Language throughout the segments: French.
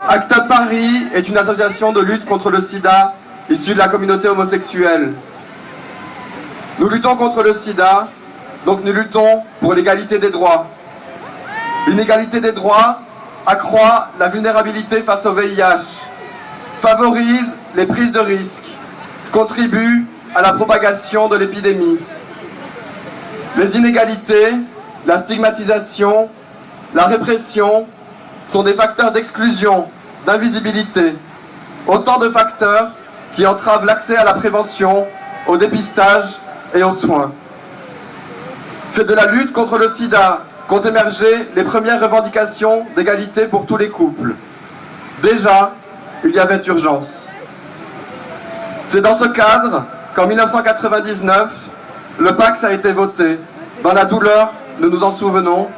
ACT UP Paris est une association de lutte contre le sida issue de la communauté homosexuelle. Nous luttons contre le sida, donc nous luttons pour l'égalité des droits. L'inégalité des droits accroît la vulnérabilité face au VIH, favorise les prises de risques, contribue à la propagation de l'épidémie. Les inégalités, la stigmatisation, la répression sont des facteurs d'exclusion, d'invisibilité, autant de facteurs qui entravent l'accès à la prévention, au dépistage et aux soins. C'est de la lutte contre le sida qu'ont émergé les premières revendications d'égalité pour tous les couples. Déjà, il y avait urgence. C'est dans ce cadre qu'en 1999, le Pacs a été voté. Dans la douleur, nous nous en souvenons,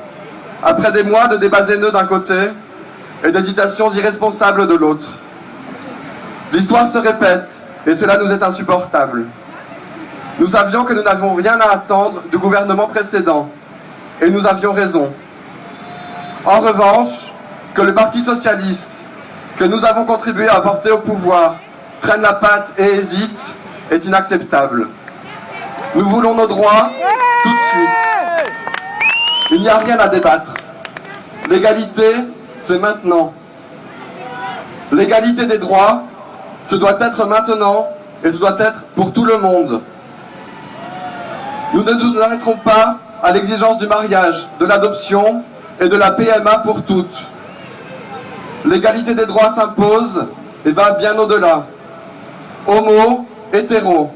après des mois de débats haineux d'un côté et d'hésitations irresponsables de l'autre. L'histoire se répète et cela nous est insupportable. Nous savions que nous n'avions rien à attendre du gouvernement précédent et nous avions raison. En revanche, que le Parti socialiste, que nous avons contribué à porter au pouvoir, traîne la patte et hésite, est inacceptable. Nous voulons nos droits tout de suite. Il n'y a rien à débattre. L'égalité, c'est maintenant. L'égalité des droits, ce doit être maintenant et ce doit être pour tout le monde. Nous ne nous arrêterons pas à l'exigence du mariage, de l'adoption et de la PMA pour toutes. L'égalité des droits s'impose et va bien au-delà. Homo, hétéro.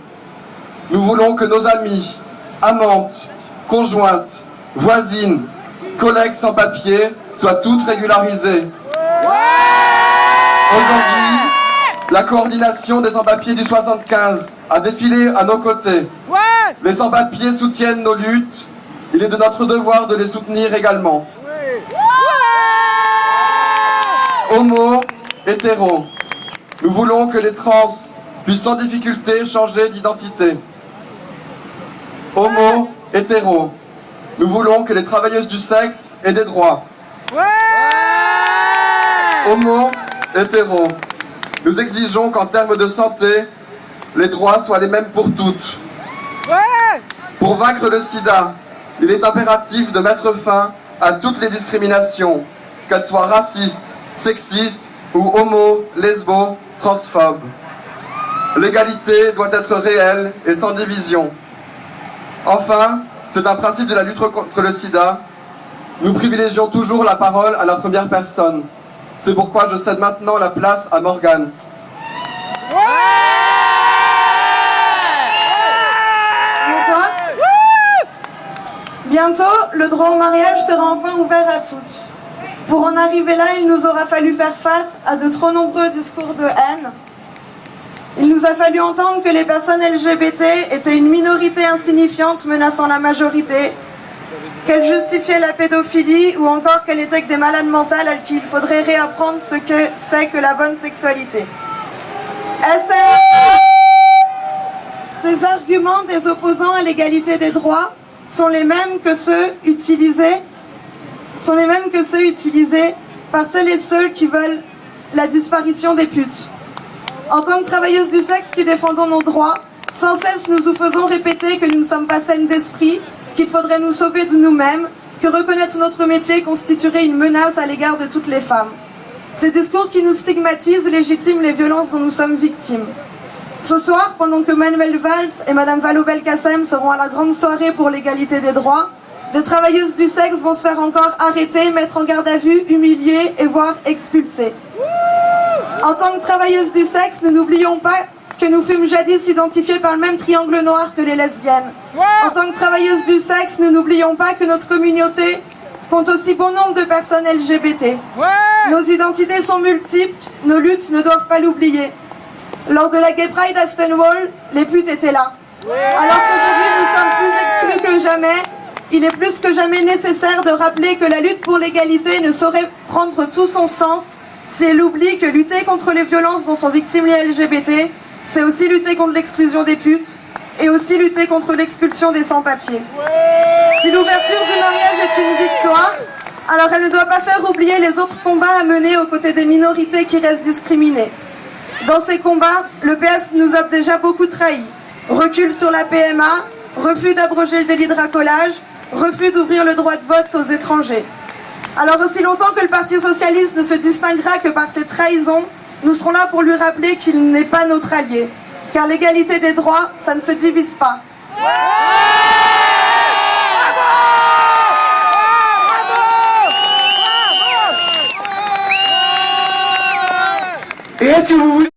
Nous voulons que nos amis, amantes, conjointes, voisines, collègues sans papier soient toutes régularisées. Aujourd'hui, la coordination des sans-papiers du 75 a défilé à nos côtés. Les sans-papiers soutiennent nos luttes. Il est de notre devoir de les soutenir également. Homo, hétéro. Nous voulons que les trans puissent sans difficulté changer d'identité. Homo, hétéro. Nous voulons que les travailleuses du sexe aient des droits. Homo, hétéro. Nous exigeons qu'en termes de santé, les droits soient les mêmes pour toutes. Pour vaincre le sida, il est impératif de mettre fin à toutes les discriminations, qu'elles soient racistes, sexistes ou homo, lesbo, transphobes. L'égalité doit être réelle et sans division. Enfin, c'est un principe de la lutte contre le sida. Nous privilégions toujours la parole à la première personne. C'est pourquoi je cède maintenant la place à Morgane. Bonsoir. Bientôt, le droit au mariage sera enfin ouvert à toutes. Pour en arriver là, il nous aura fallu faire face à de trop nombreux discours de haine. Il nous a fallu entendre que les personnes LGBT étaient une minorité insignifiante menaçant la majorité, qu'elles justifiaient la pédophilie ou encore qu'elles étaient que des malades mentales à qui il faudrait réapprendre ce que c'est que la bonne sexualité. Ces arguments des opposants à l'égalité des droits sont les mêmes que ceux utilisés par celles et ceux qui veulent la disparition des putes. En tant que travailleuses du sexe qui défendons nos droits, sans cesse nous vous faisons répéter que nous ne sommes pas saines d'esprit, qu'il faudrait nous sauver de nous-mêmes, que reconnaître notre métier constituerait une menace à l'égard de toutes les femmes. Ces discours qui nous stigmatisent légitiment les violences dont nous sommes victimes. Ce soir, pendant que Manuel Valls et Madame Vallaud-Belkacem seront à la grande soirée pour l'égalité des droits, des travailleuses du sexe vont se faire encore arrêter, mettre en garde à vue, humilier et voire expulser. En tant que travailleuses du sexe, nous n'oublions pas que nous fûmes jadis identifiées par le même triangle noir que les lesbiennes. En tant que travailleuses du sexe, nous n'oublions pas que notre communauté compte aussi bon nombre de personnes LGBT. Nos identités sont multiples, nos luttes ne doivent pas l'oublier. Lors de la Gay Pride à Stonewall, les putes étaient là. Alors qu'aujourd'hui nous sommes plus exclus que jamais, il est plus que jamais nécessaire de rappeler que la lutte pour l'égalité ne saurait prendre tout son sens si elle oublie que lutter contre les violences dont sont victimes les LGBT, c'est aussi lutter contre l'exclusion des putes et aussi lutter contre l'expulsion des sans-papiers. Si l'ouverture du mariage est une victoire, Alors elle ne doit pas faire oublier les autres combats à mener aux côtés des minorités qui restent discriminées. Dans ces combats, le PS nous a déjà beaucoup trahis. Recul sur la PMA, refus d'abroger le délit de racolage, refus d'ouvrir le droit de vote aux étrangers. Alors aussi longtemps que le Parti socialiste ne se distinguera que par ses trahisons, nous serons là pour lui rappeler qu'il n'est pas notre allié. Car l'égalité des droits, ça ne se divise pas. Et est-ce que vous voulez